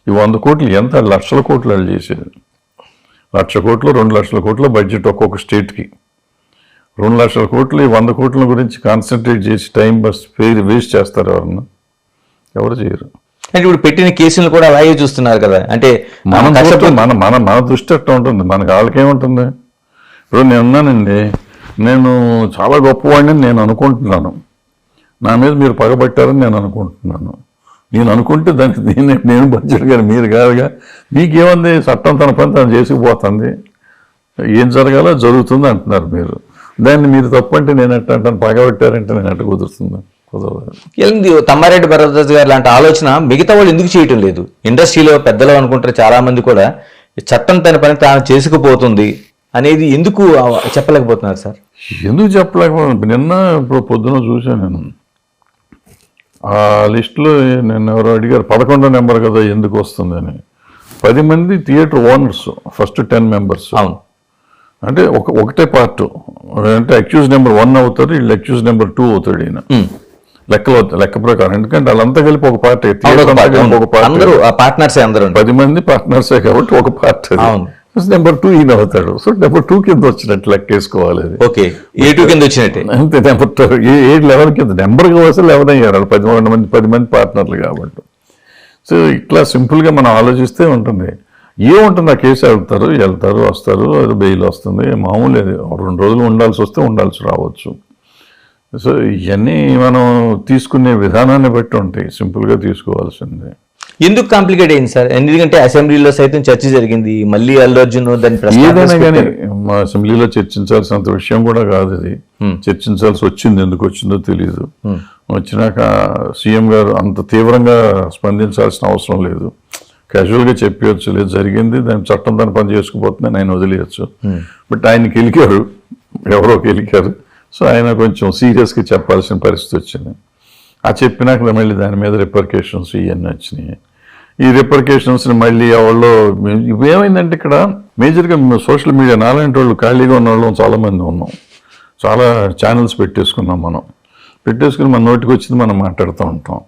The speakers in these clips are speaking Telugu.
ఈ 100 కోట్లు ఎంత లక్షల కోట్లు వాళ్ళు చేసేది. 1,00,000 కోట్లు 2,00,000 కోట్ల బడ్జెట్ ఒక్కొక్క స్టేట్కి. 2,00,000 కోట్లు ఈ 100 కోట్ల గురించి కాన్సన్ట్రేట్ చేసి టైం వేస్ట్ చేస్తారు ఎవరన్నా? ఎవరు చేయరు. అంటే ఇప్పుడు పెట్టిన కేసులు కూడా అలాగే చూస్తున్నారు కదా. అంటే మన దృష్టి అట్లా ఉంటుంది. మనకు వాళ్ళకేముంటుంది? ఇప్పుడు నేను ఉన్నానండి, నేను చాలా గొప్పవాడిని నేను అనుకుంటున్నాను, నా మీద మీరు పగబట్టారని నేను అనుకుంటున్నాను. నేను అనుకుంటే దానికి నేను బడ్జెట్ కానీ మీరు కాదుగా. మీకేముంది, చట్టం తన పని తను చేసుకుపోతుంది, ఏం జరగాలో జరుగుతుంది అంటున్నారు మీరు. దాన్ని మీరు తప్పంటే నేను ఎట్లా అంటాను, పగబట్టారంటే నేను ఎట్లా కుదురుతుంది? కుదరదు. తమ్మారెడ్డి భరద్వాజ్ గారు లాంటి ఆలోచన మిగతా వాళ్ళు ఎందుకు చేయటం లేదు? ఇండస్ట్రీలో పెద్దలు అనుకుంటారు చాలా మంది కూడా, చట్టం తన పని తాను చేసుకుపోతుంది అనేది ఎందుకు చెప్పలేకపోతున్నారు సార్? ఎందుకు చెప్పలేకపోతున్నారు? నిన్న ఇప్పుడు పొద్దున చూశాను నేను ఆ లిస్టులో, నేను ఎవరో అడిగారు 11వ నెంబర్ కదా ఎందుకు వస్తుందని. 10 మంది థియేటర్ ఓనర్స్, ఫస్ట్ 10 మెంబర్స్. అవును, అంటే ఒకటే పార్ట్. అంటే అక్యూజ్ నెంబర్ 1 అవుతారు, వీళ్ళు అక్యూజ్ నెంబర్ 2 అవుతాడు ఈయన లెక్క ప్రకారం. ఎందుకంటే వాళ్ళంతా కలిపి ఒక పార్టీ, ఒక పార్ట్నర్సే, అందరూ 10 మంది పార్ట్నర్సే కాబట్టి ఒక పార్టీ. నెంబర్ 2 ఈయన అవుతాడు. సో నెంబర్ 2 కింద వచ్చినట్టు లెక్క వేసుకోవాలి. ఓకే, A2 కింద వచ్చినట్టే. అంతే, నెంబర్ 2 ఏ లెవెల్ కింద నెంబర్గా వస్తే 11 అయ్యారు. 10 మంది పార్ట్నర్లు కాబట్టి. సో ఇట్లా సింపుల్గా మనం ఆలోచిస్తే ఉంటుంది. ఏముంటుంది, ఆ కేసు వెళ్తారు వస్తారు, అది బెయిల్ వస్తుంది, మామూలు. 2 రోజులు ఉండాల్సి వస్తే ఉండాల్సి రావచ్చు. సో ఇవన్నీ మనం తీసుకునే విధానాన్ని బట్టి ఉంటాయి, సింపుల్గా తీసుకోవాల్సిందే. ఎందుకు కాంప్లికేట్ అయింది సార్? ఎందుకంటే అసెంబ్లీలో సైతం చర్చ జరిగింది, మళ్ళీ అల్లు అర్జున్ దాన్ని ఏదైనా కానీ మా అసెంబ్లీలో చర్చించాల్సినంత విషయం కూడా కాదు ఇది. చర్చించాల్సి వచ్చింది, ఎందుకు వచ్చిందో తెలియదు. వచ్చినాక సీఎం గారు అంత తీవ్రంగా స్పందించాల్సిన అవసరం లేదు, క్యాజువల్గా చెప్పవచ్చు, లేదు జరిగింది, దాని చట్టం దాని పని చేసుకుపోతుంది, ఆయన వదిలేయచ్చు. బట్ ఆయన గెలికారు, ఎవరో గెలికారు. సో ఆయన కొంచెం సీరియస్గా చెప్పాల్సిన పరిస్థితి వచ్చింది. ఆ చెప్పినాక మళ్ళీ దాని మీద రిపర్కేషన్స్ ఇవన్నీ వచ్చినాయి. ఈ రిపర్కేషన్స్ని మళ్ళీ ఎవరో ఏమైందంటే ఇక్కడ మేజర్గా సోషల్ మీడియా నాలాంటి వాళ్ళు, ఖాళీగా ఉన్న వాళ్ళు చాలామంది ఉన్నాం. చాలా ఛానల్స్ పెట్టేసుకున్నాం. పెట్టేసుకుని మన నోటికి వచ్చింది మనం మాట్లాడుతూ ఉంటాం.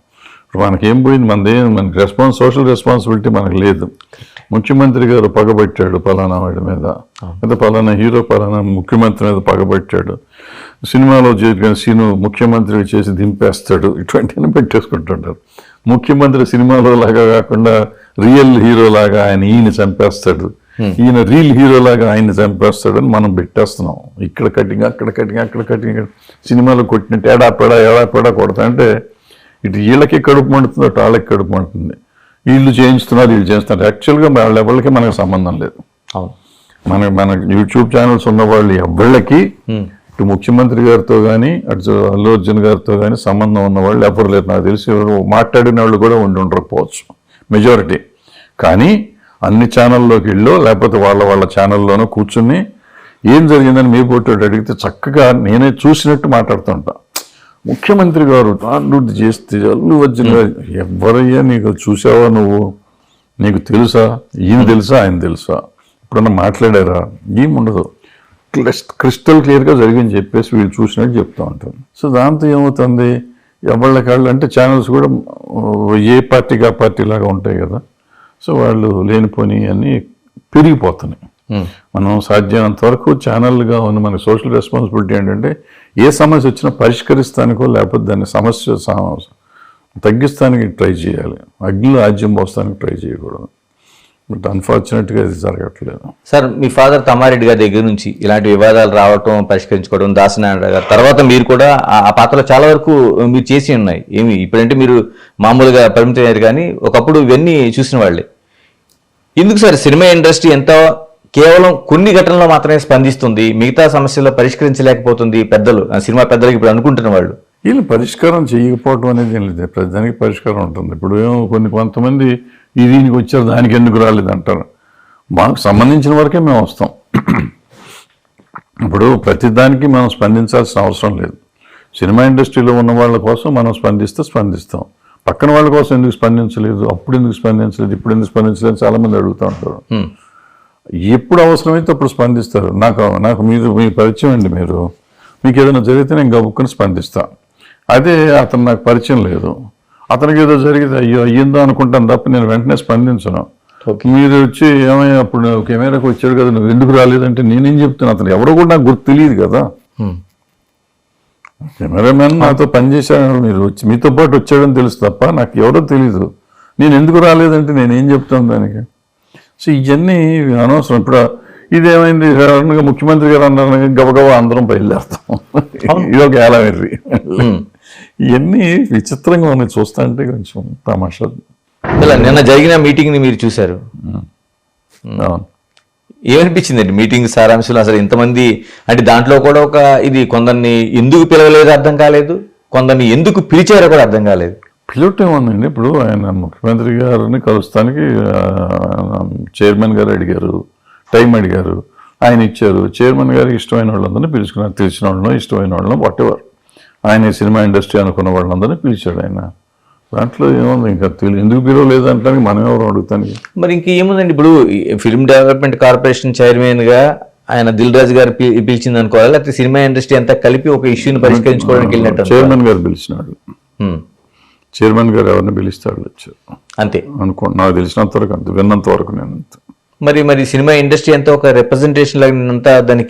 ఇప్పుడు మనకేం పోయింది, మనకి సోషల్ రెస్పాన్సిబిలిటీ మనకు లేదు. ముఖ్యమంత్రి గారు పగబట్టాడు పలానా వాడి మీద, లేదా పలానా హీరో పలానా ముఖ్యమంత్రి మీద పగబట్టాడు, సినిమాలో జరిగిన సీను ముఖ్యమంత్రి చేసి దింపేస్తాడు, ఇటువంటివన్నీ పెట్టేసుకుంటుంటారు. ముఖ్యమంత్రి సినిమాలో లాగా కాకుండా రియల్ హీరో లాగా ఈయన చంపేస్తాడు, ఈయన రియల్ హీరో లాగా ఆయన్ని చంపేస్తాడు అని మనం పెట్టేస్తున్నాం. ఇక్కడ కటింగ్, అక్కడ కటింగ్, అక్కడ కటింగ్, సినిమాలో కొట్టినట్టు ఏడాపేడా కొడతా అంటే ఇటు వీళ్ళకి కడుపు మండుతుంది, అటు వాళ్ళకి కడుపు మండుతుంది. వీళ్ళు చేయిస్తున్నారు. యాక్చువల్గా వాళ్ళ ఎవరికి మనకు సంబంధం లేదు. మన యూట్యూబ్ ఛానల్స్ ఉన్న వాళ్ళు ఎవరికి ఇటు ముఖ్యమంత్రి గారితో కానీ అటు అల్లు అర్జున్ గారితో కానీ సంబంధం ఉన్న వాళ్ళు ఎవరు లేరు. నాకు తెలిసి మాట్లాడిన వాళ్ళు కూడా ఉండకపోవచ్చు మెజారిటీ. కానీ అన్ని ఛానల్లోకి వెళ్ళో లేకపోతే వాళ్ళ ఛానల్లోనో కూర్చుని ఏం జరిగిందని మీ పోటీ అడిగితే చక్కగా నేనే చూసినట్టు మాట్లాడుతుంటా. ముఖ్యమంత్రి గారు తాండ్రుడి చేస్తే అల్లు అర్జున్ గారు, ఎవరయ్యా నీకు చూసావా నువ్వు, నీకు తెలుసా, ఈయన తెలుసా, ఆయన తెలుసా, ఇప్పుడన్నా మాట్లాడారా? ఏముండదు, క్రిస్టల్ క్లియర్గా జరిగింది చెప్పేసి వీళ్ళు చూసినట్టు చెప్తూ ఉంటారు. సో దాంతో ఏమవుతుంది, ఎవళ్ళకాళ్ళు అంటే ఛానల్స్ కూడా ఏ పార్టీకి ఆ పార్టీ లాగా ఉంటాయి కదా. సో వాళ్ళు లేనిపోని అన్నీ పెరిగిపోతున్నాయి. మనం సాధ్యమైనంత వరకు ఛానల్గా ఉన్న మన సోషల్ రెస్పాన్సిబిలిటీ ఏంటంటే ఏ సమస్య వచ్చినా పరిష్కరిస్తానికో లేకపోతే దాన్ని సమస్య తగ్గిస్తానికి ట్రై చేయాలి, అగ్నిలో ఆజ్యం పోస్తానికి ట్రై చేయకూడదు. బట్ అన్ఫార్చునేట్గా ఇది జరగట్లేదు. సార్, మీ ఫాదర్ తమ్మారెడ్డి గారి దగ్గర నుంచి ఇలాంటి వివాదాలు రావటం, పరిష్కరించుకోవడం, దాసనారాయణ గారు తర్వాత మీరు కూడా ఆ పాత్రలో చాలా వరకు మీరు చేసి ఉన్నాయి. ఇప్పుడంటే మీరు మామూలుగా పరిమితమయ్యారు, కానీ ఒకప్పుడు ఇవన్నీ చూసిన వాళ్ళే. ఎందుకు సార్ సినిమా ఇండస్ట్రీ ఎంతో కేవలం కొన్ని ఘటనలో మాత్రమే స్పందిస్తుంది, మిగతా సమస్యల్లో పరిష్కరించలేకపోతుంది పెద్దలు, సినిమా పెద్దలకు ఇప్పుడు అనుకుంటున్న వాళ్ళు? వీళ్ళు పరిష్కారం చేయకపోవడం అనేది ఏం లేదు, ప్రతిదానికి పరిష్కారం ఉంటుంది. ఇప్పుడు కొంతమంది దీనికి వచ్చారు దానికి ఎందుకు రాలేదు అంటారు. మాకు సంబంధించిన వరకే మేము వస్తాం. ఇప్పుడు ప్రతిదానికి మనం స్పందించాల్సిన అవసరం లేదు. సినిమా ఇండస్ట్రీలో ఉన్న వాళ్ళ కోసం మనం స్పందిస్తాం. పక్కన వాళ్ళ కోసం ఎందుకు స్పందించలేదు, అప్పుడు ఎందుకు స్పందించలేదు, ఇప్పుడు ఎందుకు స్పందించలేదు చాలామంది అడుగుతూ ఉంటారు. ఎప్పుడు అవసరమైతే అప్పుడు స్పందిస్తారు. నాకు మీ పరిచయం అండి, మీకు ఏదైనా జరిగితే నేను గబుక్కుని స్పందిస్తాను. అదే అతను నాకు పరిచయం లేదు, అతనికి ఏదో జరిగింది అయ్యో అయ్యిందో అనుకుంటాను తప్ప నేను వెంటనే స్పందించను. మీరు వచ్చి ఏమయ్యా అప్పుడు నువ్వు కెమెరాకి వచ్చాడు కదా నువ్వు ఎందుకు రాలేదంటే నేనేం చెప్తాను, అతను ఎవడో కూడా నాకు గుర్తు తెలియదు కదా. కెమెరామెన్ నాతో పనిచేశాడు, మీరు వచ్చి మీతో పాటు వచ్చాడని తెలుసు తప్ప నాకు ఎవరో తెలీదు. నేను ఎందుకు రాలేదంటే నేనేం చెప్తాను దానికి. సో ఇవన్నీ అనవసరం. ఇప్పుడు ఇదేమైంది సడన్గా ముఖ్యమంత్రి గారు అన్నారు గబగబా అందరం బయలుదేరుతాం, ఇది ఒక ఏలవేర్రి. ఇవన్నీ విచిత్రంగా ఉన్నాయి చూస్తా అంటే కొంచెం తమాషా. నిన్న జరిగిన మీటింగ్ ని మీరు చూశారు, ఏమనిపించిందండి మీటింగ్ సారాంశం? అసలు ఇంతమంది అంటే దాంట్లో కూడా ఒక ఇది కొందరిని ఎందుకు పిలవలేదు అర్థం కాలేదు, కొందరిని ఎందుకు పిలిచారో కూడా అర్థం కాలేదు. పిలవటం ఏముందండి, ఇప్పుడు ఆయన ముఖ్యమంత్రి గారిని కలుస్తానికి చైర్మన్ గారు అడిగారు, టైం అడిగారు, ఆయన ఇచ్చారు. చైర్మన్ గారికి ఇష్టమైన వాళ్ళందరినీ పిలుచుకున్నారు, తెలిసిన వాళ్ళను ఇష్టమైన వాళ్ళను వాట్ ఎవర్. ఆయన సినిమా ఇండస్ట్రీ అనుకున్న వాళ్ళందరినీ పిలిచాడు ఆయన. దాంట్లో ఏముంది ఇంకా ఎందుకు పిలవలేదు అంటానికి మనం ఎవరు అడుగుతానికి. మరి ఇంక ఏముందండి, ఇప్పుడు ఫిల్మ్ డెవలప్మెంట్ కార్పొరేషన్ చైర్మన్ గా ఆయన దిల్ రాజు గారు పిలిచింది అనుకోవాలి, లేకపోతే సినిమా ఇండస్ట్రీ అంతా కలిపి ఒక ఇష్యూని పరిష్కరించుకోవడానికి వెళ్ళినట్టు? చైర్మన్ గారు పిలిచినాడు. చైర్మన్ గారు ఎవరిని పిలుస్తాడు వచ్చారు అంతే అనుకోండి, నాకు తెలిసినంత వరకు అంతే, విన్నంత వరకు నేను. మరి సినిమా ఇండస్ట్రీ అంతా ఒక రిప్రజెంటేషన్ లాగా దానికి